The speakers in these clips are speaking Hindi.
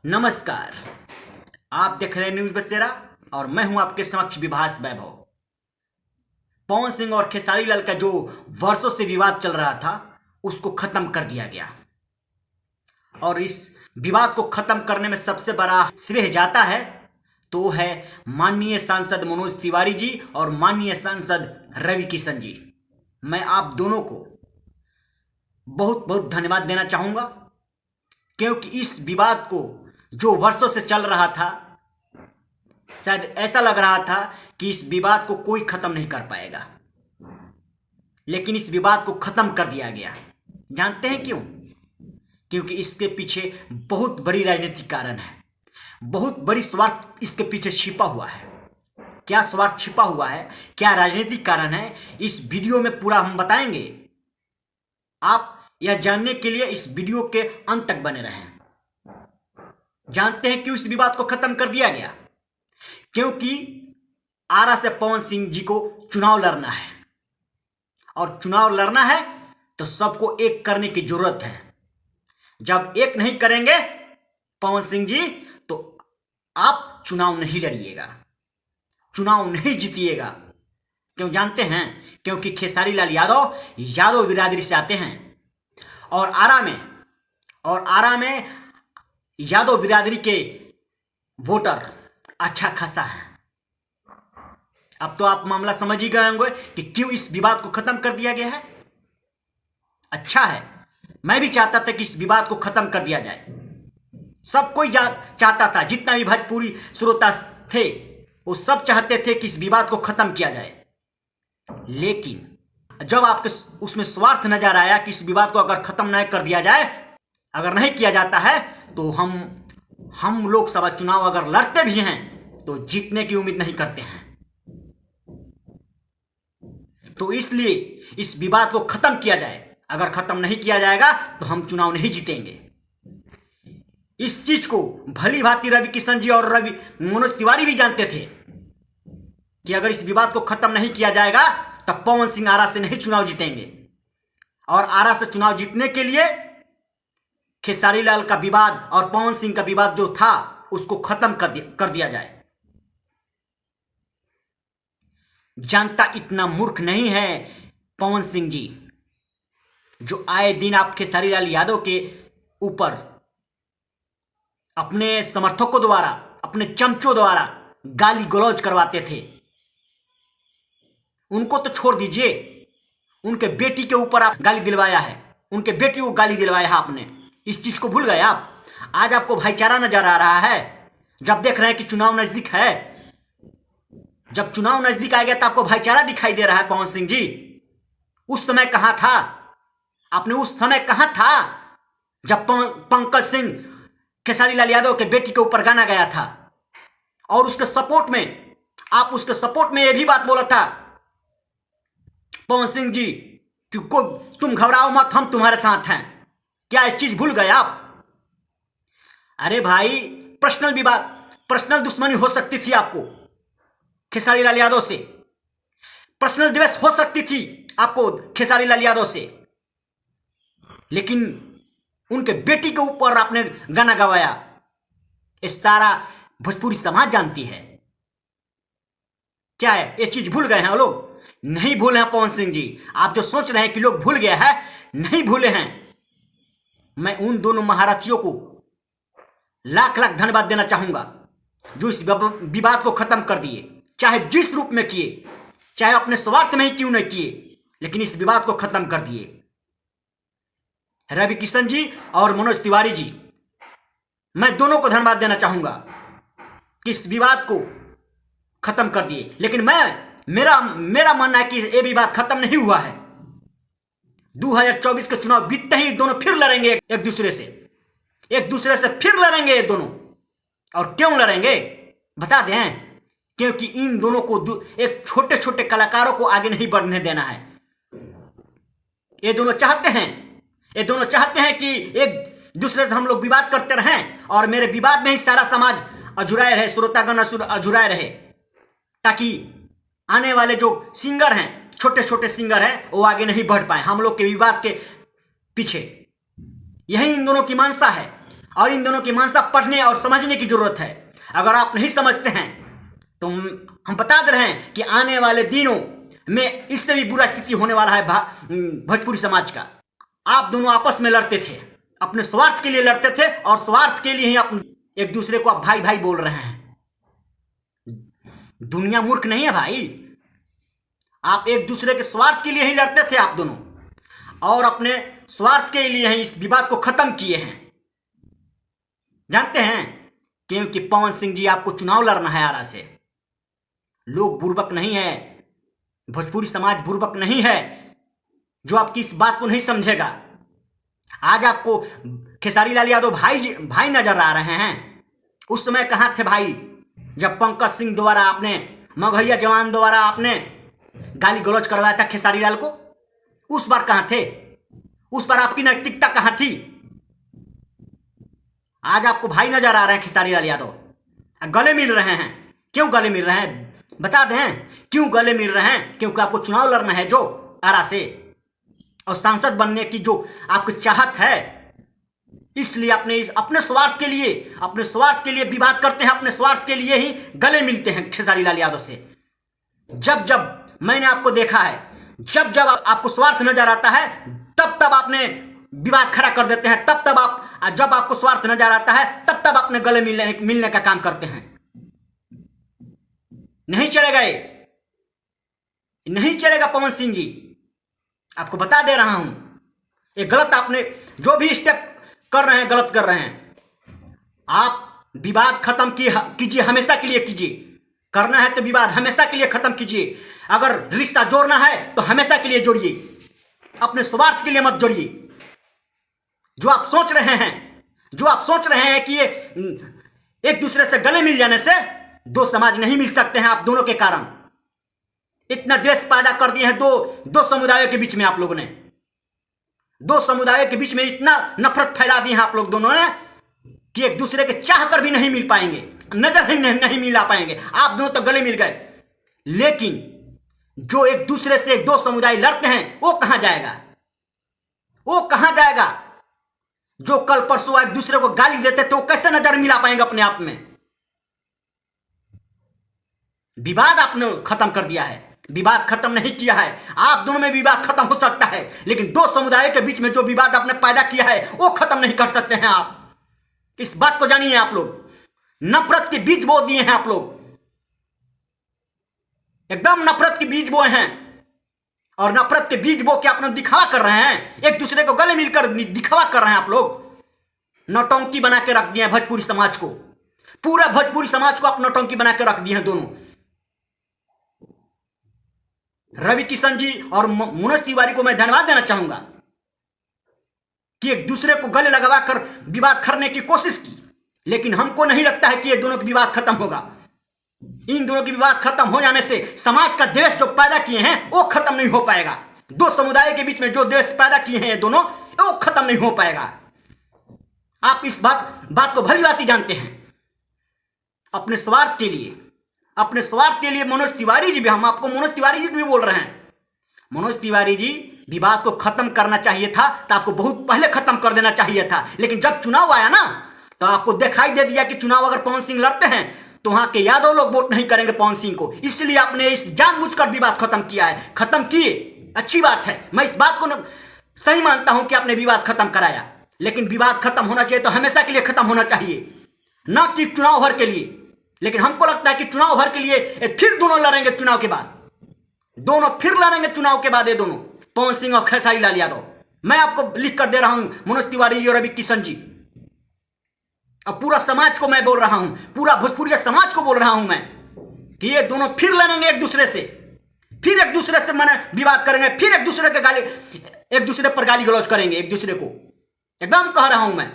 नमस्कार। आप देख रहे हैं न्यूज बसेरा और मैं हूं आपके समक्ष विभास वैभव। पवन सिंह और खेसारी लाल का जो वर्षों से विवाद चल रहा था उसको खत्म कर दिया गया और इस विवाद को खत्म करने में सबसे बड़ा श्रेय जाता है तो है माननीय सांसद मनोज तिवारी जी और माननीय सांसद रवि किशन जी। मैं आप दोनों को बहुत बहुत धन्यवाद देना चाहूँगा क्योंकि इस विवाद को जो वर्षों से चल रहा था, शायद ऐसा लग रहा था कि इस विवाद को कोई खत्म नहीं कर पाएगा, लेकिन इस विवाद को खत्म कर दिया गया। जानते हैं क्यों? क्योंकि इसके पीछे बहुत बड़ी राजनीतिक कारण है, बहुत बड़ी स्वार्थ इसके पीछे छिपा हुआ है। क्या स्वार्थ छिपा हुआ है, क्या राजनीतिक कारण है, इस वीडियो में पूरा हम बताएंगे। आप यह जानने के लिए इस वीडियो के अंत तक बने रहें। जानते हैं क्यों इस विवाद को खत्म कर दिया गया? क्योंकि आरा से पवन सिंह जी को चुनाव लड़ना है और चुनाव लड़ना है तो सबको एक करने की जरूरत है। जब एक नहीं करेंगे पवन सिंह जी तो आप चुनाव नहीं लड़िएगा, चुनाव नहीं जीतिएगा। क्यों जानते हैं? क्योंकि खेसारी लाल यादव बिरादरी से आते हैं और आरा में यादव बिरादरी के वोटर अच्छा खासा है। अब तो आप मामला समझ ही गए होंगे कि क्यों इस विवाद को खत्म कर दिया गया है। अच्छा है, मैं भी चाहता था कि इस विवाद को खत्म कर दिया जाए। सब कोई चाहता था, जितना भी भोजपुरी श्रोता थे वो सब चाहते थे कि इस विवाद को खत्म किया जाए। लेकिन जब आपके उसमें स्वार्थ नजर आया कि इस विवाद को अगर खत्म नहीं कर दिया जाए, अगर नहीं किया जाता है तो हम लोकसभा चुनाव अगर लड़ते भी हैं तो जीतने की उम्मीद नहीं करते हैं। तो इसलिए इस विवाद को खत्म किया जाए। अगर खत्म नहीं किया जाएगा तो हम चुनाव नहीं जीतेंगे। इस चीज को भली भांति रवि किशन जी और मनोज तिवारी भी जानते थे कि अगर इस विवाद को खत्म नहीं किया जाएगा तब पवन सिंह आरा से नहीं चुनाव जीतेंगे और आरा से चुनाव जीतने के लिए खेसारी लाल का विवाद और पवन सिंह का विवाद जो था उसको खत्म कर दिया जाए। जनता इतना मूर्ख नहीं है पवन सिंह जी, जो आए दिन आप खेसारी लाल यादव के ऊपर अपने समर्थकों द्वारा, अपने चमचों द्वारा गाली गलौज करवाते थे। उनको तो छोड़ दीजिए, उनके बेटी के ऊपर आप गाली दिलवाया है, उनके बेटी को गाली दिलवाया है आपने। इस चीज को भूल गए आप? आज आपको भाईचारा नजर आ रहा है जब देख रहे हैं कि चुनाव नजदीक है। जब चुनाव नजदीक आ गया तो आपको भाईचारा दिखाई दे रहा है। पवन सिंह जी, उस समय कहां था आपने? उस समय कहां था जब पंकज सिंह खेसारी लाल यादव के बेटी के ऊपर गाना गया था और उसके सपोर्ट में यह भी बात बोला था पवन सिंह जी कि तुम घबराओ मत, हम तुम्हारे साथ हैं। क्या इस चीज भूल गए आप? अरे भाई, पर्सनल विवाद, पर्सनल दुश्मनी हो सकती थी आपको खेसारी लाल यादव से, पर्सनल द्वेष हो सकती थी आपको खेसारी लाल यादव से, लेकिन उनके बेटी के ऊपर आपने गाना गवाया। ये सारा भोजपुरी समाज जानती है। क्या है, ये चीज भूल गए हैं वो लोग? नहीं भूले हैं पवन सिंह जी। आप जो सोच रहे हैं कि लोग भूल गए हैं, नहीं भूले हैं। मैं उन दोनों महारथियों को लाख लाख धन्यवाद देना चाहूंगा जो इस विवाद को खत्म कर दिए, चाहे जिस रूप में किए, चाहे अपने स्वार्थ में ही क्यों नहीं किए, लेकिन इस विवाद को खत्म कर दिए। रवि किशन जी और मनोज तिवारी जी, मैं दोनों को धन्यवाद देना चाहूंगा कि इस विवाद को खत्म कर दिए। लेकिन मेरा मानना है कि यह विवाद खत्म नहीं हुआ है। 2024 के चुनाव बीतते ही दोनों फिर लड़ेंगे एक दूसरे से फिर लड़ेंगे ये दोनों। और क्यों लड़ेंगे बता दें? क्योंकि इन दोनों को, एक छोटे छोटे कलाकारों को आगे नहीं बढ़ने देना है। ये दोनों चाहते हैं कि एक दूसरे से हम लोग विवाद करते रहें और मेरे विवाद में ही सारा समाज अझुराए रहे, श्रोतागण अझुराए रहे, ताकि आने वाले जो सिंगर हैं, छोटे छोटे सिंगर हैं, वो आगे नहीं बढ़ पाए हम लोग के विवाद के पीछे। यही इन दोनों की मंशा है। और इन दोनों की मानसा पढ़ने और समझने की जरूरत है। अगर आप नहीं समझते हैं तो हम बता दे रहे हैं कि आने वाले दिनों में इससे भी बुरा स्थिति होने वाला है भोजपुरी समाज का। आप दोनों आपस में लड़ते थे, अपने स्वार्थ के लिए लड़ते थे और स्वार्थ के लिए ही आप एक दूसरे को आप भाई भाई बोल रहे हैं। दुनिया मूर्ख नहीं है भाई। आप एक दूसरे के स्वार्थ के लिए ही लड़ते थे आप दोनों, और अपने स्वार्थ के लिए ही इस विवाद को खत्म किए हैं। जानते हैं, क्योंकि पवन सिंह जी आपको चुनाव लड़ना है आरा से। लोग बुर्बक नहीं है, भोजपुरी समाज बुर्बक नहीं है जो आपकी इस बात को नहीं समझेगा। आज आपको खेसारी लाल यादव भाई नजर आ रहे हैं। उस समय कहाँ थे भाई, जब पंकज सिंह द्वारा आपने, मगहैया जवान द्वारा आपने गाली गलौज करवाया था खेसारी लाल को? उस बार कहाँ थे? उस बार आपकी नैतिकता कहाँ थी? आज आपको भाई नजर आ रहे हैं खेसारी लाल यादव, गले मिल रहे हैं। क्यों गले मिल रहे हैं बता दें? क्यों गले मिल रहे हैं? क्योंकि आपको चुनाव लड़ना है जो आरा से, और सांसद बनने की जो आपकी चाहत है, इसलिए अपने स्वार्थ के लिए विवाद करते हैं, अपने स्वार्थ के लिए ही गले मिलते हैं खेसारी लाल यादव से। जब जब मैंने आपको देखा है, जब जब आपको स्वार्थ नजर आता है, तब तब आपने विवाद खड़ा कर देते हैं। जब आपको स्वार्थ नजर आता है, तब तब अपने गले मिलने का काम करते हैं। नहीं चलेगा ये, नहीं चलेगा पवन सिंह जी, आपको बता दे रहा हूं। ये गलत, आपने जो भी स्टेप कर रहे हैं गलत कर रहे हैं। आप विवाद खत्म कीजिए, हमेशा के लिए कीजिए। करना है तो विवाद हमेशा के लिए खत्म कीजिए। अगर रिश्ता जोड़ना है तो हमेशा के लिए जोड़िए, अपने स्वार्थ के लिए मत जोड़िए। जो आप सोच रहे हैं कि ये एक दूसरे से गले मिल जाने से दो समाज नहीं मिल सकते हैं। आप दोनों के कारण इतना द्वेष पैदा कर दिए हैं दो समुदायों के बीच में। आप लोगों ने दो समुदायों के बीच में इतना नफरत फैला दी है आप लोग दोनों ने कि एक दूसरे के चाह कर भी नहीं मिल पाएंगे, नजर नहीं मिला पाएंगे। आप दोनों तो गले मिल गए, लेकिन जो एक दूसरे से दो समुदाय लड़ते हैं वो कहां जाएगा? वो कहां जाएगा? जो कल परसों एक दूसरे को गाली देते थे वो कैसे नजर मिला पाएंगे अपने आप में? विवाद आपने खत्म कर दिया है, विवाद खत्म नहीं किया है। आप दोनों में विवाद खत्म हो सकता है, लेकिन दो समुदायों के बीच में जो विवाद आपने पैदा किया है वो खत्म नहीं कर सकते हैं आप। इस बात को जानिए। आप लोग नफरत के बीज बो दिए हैं, आप लोग एकदम नफरत के बीज बोए हैं, और नफरत के बीज बो के अपना दिखावा कर रहे हैं, एक दूसरे को गले मिलकर दिखावा कर रहे हैं। आप लोग नौटंकी बना के रख दिए हैं भोजपुरी समाज को, पूरा भोजपुरी समाज को आप नौटंकी बना के रख दिए हैं दोनों। रवि किशन जी और मनोज तिवारी को मैं धन्यवाद देना चाहूंगा कि एक दूसरे को गले लगवा कर विवाद करने की कोशिश की, लेकिन हमको नहीं लगता है कि ये दोनों का विवाद खत्म होगा। इन दोनों की विवाद खत्म हो जाने से समाज का द्वेष जो पैदा किए हैं वो खत्म नहीं हो पाएगा। दो समुदाय के बीच में जो द्वेष पैदा किए हैं ये दोनों, वो खत्म नहीं हो पाएगा। आप इस बात को भली भांति जानते हैं। अपने स्वार्थ के लिए मनोज तिवारी जी भी, हम आपको मनोज तिवारी जी भी बोल रहे हैं, मनोज तिवारी जी विवाद को खत्म करना चाहिए था तो आपको बहुत पहले खत्म कर देना चाहिए था। लेकिन जब चुनाव आया ना तो आपको दिखाई दे दिया कि चुनाव अगर पवन सिंह लड़ते हैं तो वहां के यादव लोग वोट नहीं करेंगे पवन सिंह को, इसलिए आपने इस जानबूझकर विवाद खत्म किया है। खत्म किए, अच्छी बात है, मैं इस बात को सही मानता हूं कि आपने विवाद खत्म कराया, लेकिन विवाद खत्म होना चाहिए तो हमेशा के लिए खत्म होना चाहिए, ना कि चुनाव भर के लिए। लेकिन हमको लगता है कि चुनाव भर के लिए फिर दोनों लड़ेंगे, चुनाव के बाद दोनों फिर लड़ेंगे, चुनाव के बाद ये दोनों, पवन सिंह और खेसारी लाल यादव। मैं आपको लिख कर दे रहा हूं, मनोज तिवारी जी और रवि किशन जी, और पूरा समाज को मैं बोल रहा हूं, पूरा भोजपुरी समाज को बोल रहा हूं मैं कि ये दोनों फिर लड़ेंगे एक दूसरे से, फिर एक दूसरे से मैंने विवाद करेंगे, फिर एक दूसरे पर गाली गलौज करेंगे एक दूसरे को, एकदम कह रहा हूं मैं।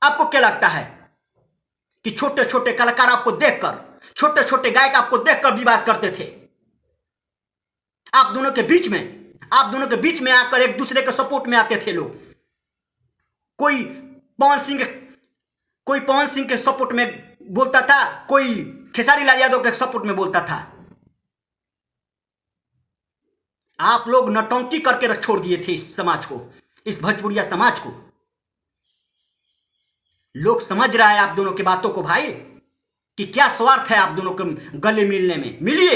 आपको क्या लगता है कि छोटे छोटे कलाकार आपको देखकर, छोटे छोटे गायक आपको देखकर विवाद करते थे? आप दोनों के बीच में आकर एक दूसरे के सपोर्ट में आते थे लोग। कोई पवन सिंह के सपोर्ट में बोलता था, कोई खेसारी लाल यादव के सपोर्ट में बोलता था। आप लोग नौटंकी करके छोड़ दिए थे इस समाज को, इस भोजपुरिया समाज को। लोग समझ रहा है आप दोनों की बातों को भाई, कि क्या स्वार्थ है आप दोनों के गले मिलने में। मिलिए,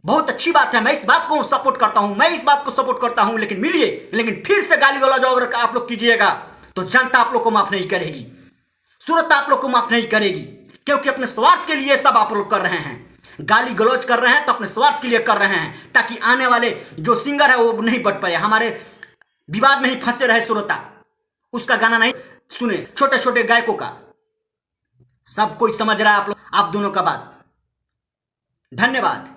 बहुत अच्छी बात है, मैं इस बात को सपोर्ट करता हूं, मैं इस बात को सपोर्ट करता हूं, लेकिन मिलिए। लेकिन फिर से गाली गलौज अगर आप लोग कीजिएगा तो जनता आप लोग को माफ नहीं करेगी, सूरत आप लोग को माफ नहीं करेगी, क्योंकि अपने स्वार्थ के लिए सब आप लोग कर रहे हैं। गाली गलौज कर रहे हैं तो अपने स्वार्थ के लिए कर रहे हैं, ताकि आने वाले जो सिंगर है वो नहीं बढ़ पाए, हमारे विवाद में ही फंसे रहे श्रोता, उसका गाना नहीं सुने, छोटे छोटे गायकों का। सब कोई समझ रहा है आप लोग, आप दोनों का बात। धन्यवाद।